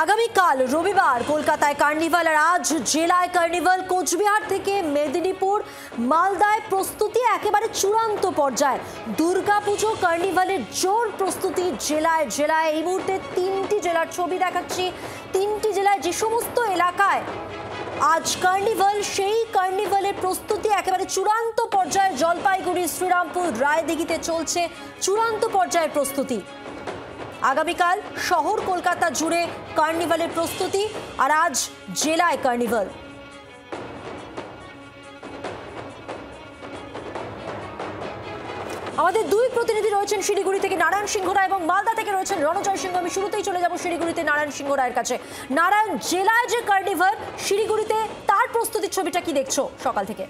আগামীকাল রবিবার কলকাতায় কার্নিভাল আর আজ জেলায় কার্নিভাল। কোচবিহার থেকে মেদিনীপুর মালদায় প্রস্তুতি একেবারে চূড়ান্ত পর্যায়ে। দুর্গাপুজো কার্নিভালের জোর প্রস্তুতি জেলায় জেলায়। এই মুহূর্তে 3টি জেলার ছবি দেখাচ্ছি। 3টি জেলায় যে সমস্ত এলাকায় আজ কার্নিভাল, সেই কার্নিভালের প্রস্তুতি একেবারে চূড়ান্ত পর্যায়ে। জলপাইগুড়ি, শ্রীরামপুর, রায়দিঘিতে চলছে চূড়ান্ত পর্যায়ের প্রস্তুতি। আগামীকাল শহর কলকাতা জুড়ে কার্নিভালের প্রস্তুতি আর আজ জেলায় কার্নিভাল। আমাদের দুই প্রতিনিধি রয়েছেন শিলিগুড়ি থেকে নারায়ণ সিংহ রায় এবং মালদা থেকে রয়েছেন রণজয় সিংহ। আমি শুরুতেই চলে যাব শিলিগুড়িতে নারায়ণ সিংহ রায়ের কাছে। নারায়ণ, জেলায় যে কার্নিভাল, শিলিগুড়িতে তার প্রস্তুতির ছবিটা কি দেখছো সকাল থেকে?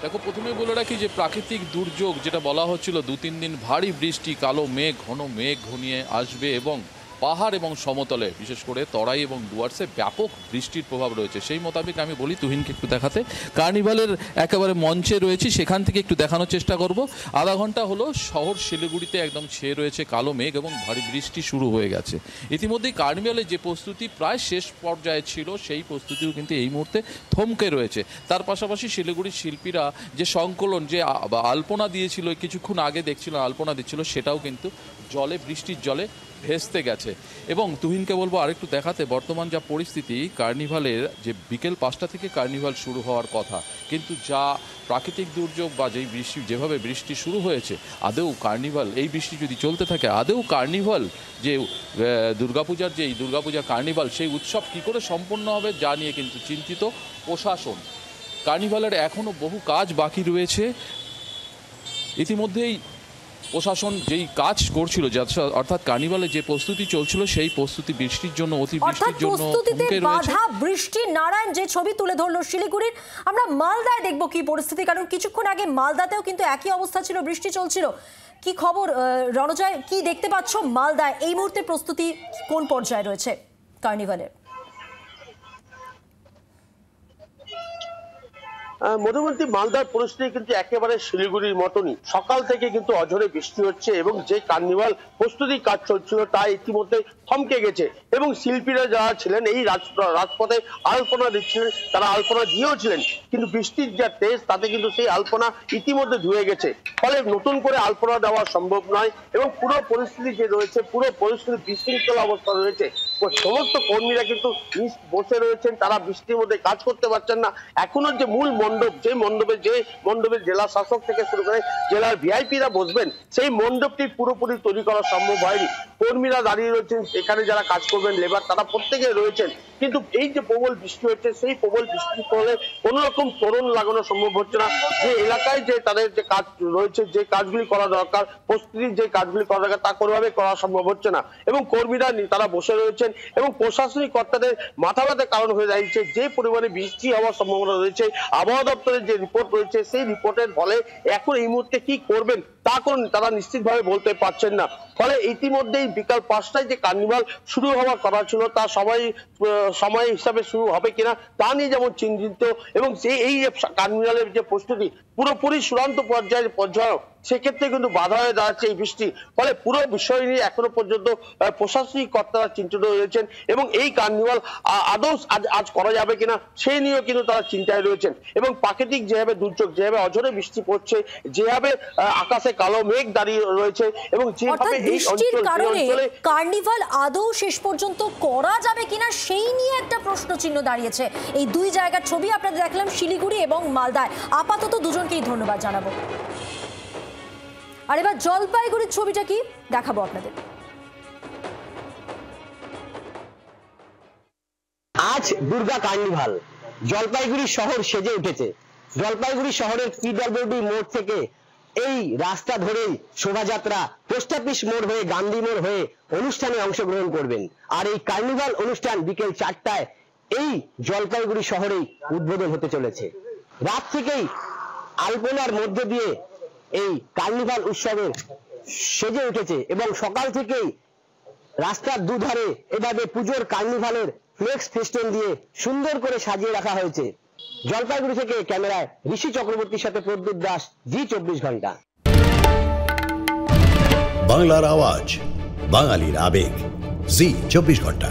দেখো, প্রথমে বলে রাখি যে প্রাকৃতিক দুর্যোগ যেটা বলা হচ্ছিল 2-3 দিন ভারী বৃষ্টি, কালো মেঘ, ঘন মেঘ ঘনিয়ে আসবে এবং পাহাড় এবং সমতলে বিশেষ করে তরাই এবং ডুয়ার্সে ব্যাপক বৃষ্টির প্রভাব রয়েছে। সেই মোতাবেক আমি বলি তুহিনকে একটু দেখাতে। কার্নিভালের একেবারে মঞ্চে রয়েছি, সেখান থেকে একটু দেখানোর চেষ্টা করব। আধা ঘন্টা হলো শহর শিলিগুড়িতে একদম ছেয়ে রয়েছে কালো মেঘ এবং ভারী বৃষ্টি শুরু হয়ে গেছে। ইতিমধ্যেই কার্নিভালের যে প্রস্তুতি প্রায় শেষ পর্যায়ে ছিল, সেই প্রস্তুতিও কিন্তু এই মুহূর্তে থমকে রয়েছে। তার পাশাপাশি শিলিগুড়ির শিল্পীরা যে সংকলন, যে আলপনা দিয়েছিল কিছুক্ষণ আগে দেখছিলাম আলপনা দিচ্ছিল, সেটাও কিন্তু জলে, বৃষ্টির জলে ভেস্তে গেছে। এবং তুহিনকে বলবো আরেকটু দেখাতে বর্তমান যা পরিস্থিতি। কার্নিভালের যে বিকেল 5টা থেকে কার্নিভাল শুরু হওয়ার কথা, কিন্তু যা প্রাকৃতিক দুর্যোগ বা যেই বৃষ্টি, যেভাবে বৃষ্টি শুরু হয়েছে, আদৌ কার্নিভাল, এই বৃষ্টি যদি চলতে থাকে, আদৌ কার্নিভাল যে দুর্গাপূজার, যে দুর্গাপূজা কার্নিভাল, সেই উৎসব কী করে সম্পন্ন হবে, যা নিয়ে কিন্তু চিন্তিত প্রশাসন। কার্নিভালের এখনও বহু কাজ বাকি রয়েছে। ইতিমধ্যেই প্রশাসন যেই কাজ করছিল, অর্থাৎ কার্নিভালে যে প্রস্তুতি চলছিল, সেই প্রস্তুতি বৃষ্টির জন্য, অতি বৃষ্টির জন্য বাধা বৃষ্টি। নারায়ণ, যে ছবি তুলে ধরলো শিলিগুড়ির, আমরা মালদায় দেখবো কি পরিস্থিতি, কারণ কিছুক্ষণ আগে মালদাতেও কিন্তু একই অবস্থা ছিল, বৃষ্টি চলছিল। কি খবর রণজয়, কি দেখতে পাচ্ছ মালদায়? এই মুহূর্তে প্রস্তুতি কোন পর্যায়ে রয়েছে কার্নিভালের? মধুমন্তী, মালদার পরিস্থিতি কিন্তু একেবারে শিলিগুড়ির মতনই। সকাল থেকে কিন্তু অঝরে বৃষ্টি হচ্ছে এবং যে কার্নিভাল প্রস্তুতি কাজ চলছিল তা ইতিমধ্যে থমকে গেছে। এবং শিল্পীরা যারা ছিলেন এই রাজপথে আলপনা দিচ্ছিলেন, তারা আলপনা দিয়েও ছিলেন, কিন্তু বৃষ্টির যা তেজ, তাতে কিন্তু সেই আলপনা ইতিমধ্যে ধুয়ে গেছে। ফলে নতুন করে আলপনা দেওয়া সম্ভব নয় এবং পুরো পরিস্থিতি যে রয়েছে, পুরো পরিস্থিতি বিশৃঙ্খল অবস্থা রয়েছে। সমস্ত কর্মীরা কিন্তু বসে রয়েছেন, তারা বৃষ্টির মধ্যে কাজ করতে পারছেন না। এখনো যে মূল মণ্ডপ, যে মণ্ডপে জেলা শাসক থেকে শুরু করে জেলার ভিআইপিরা বসবেন, সেই মণ্ডপটি পুরোপুরি তৈরি করা সম্ভব হয়নি। কর্মীরা দাঁড়িয়ে রয়েছেন, এখানে যারা কাজ করবেন লেবার, তারা প্রত্যেকে রয়েছেন, কিন্তু এই যে প্রবল বৃষ্টি হচ্ছে, সেই প্রবল বৃষ্টির ফলে কোনো রকম তোরণ লাগানো সম্ভব হচ্ছে না। যে এলাকায় যে তাদের যে কাজ রয়েছে, যে কাজগুলি করা দরকার, প্রস্তুতির যে কাজগুলি করা দরকার, তা কোনোভাবে করা সম্ভব হচ্ছে না। এবং কর্মীরা তারা বসে রয়েছেন এবং প্রশাসনিক কর্তাদের মাথা ব্যথার কারণ হয়ে দাঁড়িয়েছে যে পরিমাণে বৃষ্টি হওয়ার সম্ভাবনা রয়েছে। আবহাওয়া দপ্তরের যে রিপোর্ট রয়েছে, সেই রিপোর্টের ফলে এখন এই মুহূর্তে কি করবেন তা তারা নিশ্চিতভাবে বলতে পারছেন না। ফলে ইতিমধ্যেই বিকাল 5টায় যে কার্নিভাল শুরু হওয়ার কথা ছিল, তা সময় হিসাবে শুরু হবে কিনা তা নিয়ে যেমন চিন্তিত। এবং এই কার্নিভালের যে প্রস্তুতি পুরোপুরি চূড়ান্ত পর্যায়ে, সেক্ষেত্রে কিন্তু বাধা হয়ে দাঁড়াচ্ছে এই বৃষ্টি। ফলে পুরো বিষয় নিয়ে এখনো পর্যন্ত প্রশাসনিক কর্তারা চিন্তিত রয়েছেন এবং এই কার্নিভাল আদৌ আজ করা যাবে কিনা সেই নিয়েও কিন্তু তারা চিন্তায় রয়েছেন। এবং প্রাকৃতিক যেভাবে দুর্যোগ, যেভাবে অঝরে বৃষ্টি পড়ছে, যেভাবে আকাশে কালো মেঘ দাঁড়িয়ে রয়েছে এবং যেভাবে এই অঞ্চলে কার্নিভাল আদৌ শেষ পর্যন্ত করা যাবে কিনা সেই নিয়ে একটা প্রশ্ন চিহ্ন দাঁড়িয়েছে। এই দুই জায়গার ছবি আপনাদের দেখলাম, শিলিগুড়ি এবং মালদায়। আপাতত দুজনকেই ধন্যবাদ জানাবো। আর এবার জলপাইগুড়ির ছবিটা কি দেখাবো আপনাদের। আজ দুর্গা কার্নিভাল, জলপাইগুড়ি শহর সেজে উঠেছে। জলপাইগুড়ি শহরের পিডব্লিউডি মোড় থেকে এই রাস্তা ধরেই শোভাযাত্রা পোস্ট অফিস মোড় হয়ে গান্ধী মোড় হয়ে অনুষ্ঠানে অংশগ্রহণ করবেন। আর এই কার্নিভাল অনুষ্ঠান বিকেল 4টায় এই জলপাইগুড়ি শহরেই উদ্বোধন হতে চলেছে। রাত থেকেই আলপনার মধ্যে দিয়ে এই কার্নিভাল উৎসবের সেজে উঠেছে এবং সকাল থেকেই রাস্তার দুধারে এভাবে পুজোর কার্নিভালের ফ্লেক্স ফেস্টুন দিয়ে সুন্দর করে সাজিয়ে রাখা হয়েছে। জলপাইগুড়ি থেকে ক্যামেরায় ঋষি চক্রবর্তীর সাথে প্রদ্যুৎ দাস, জি 24 ঘন্টা। বাংলার আওয়াজ, বাঙালির আবেগ, জি 24 ঘন্টা।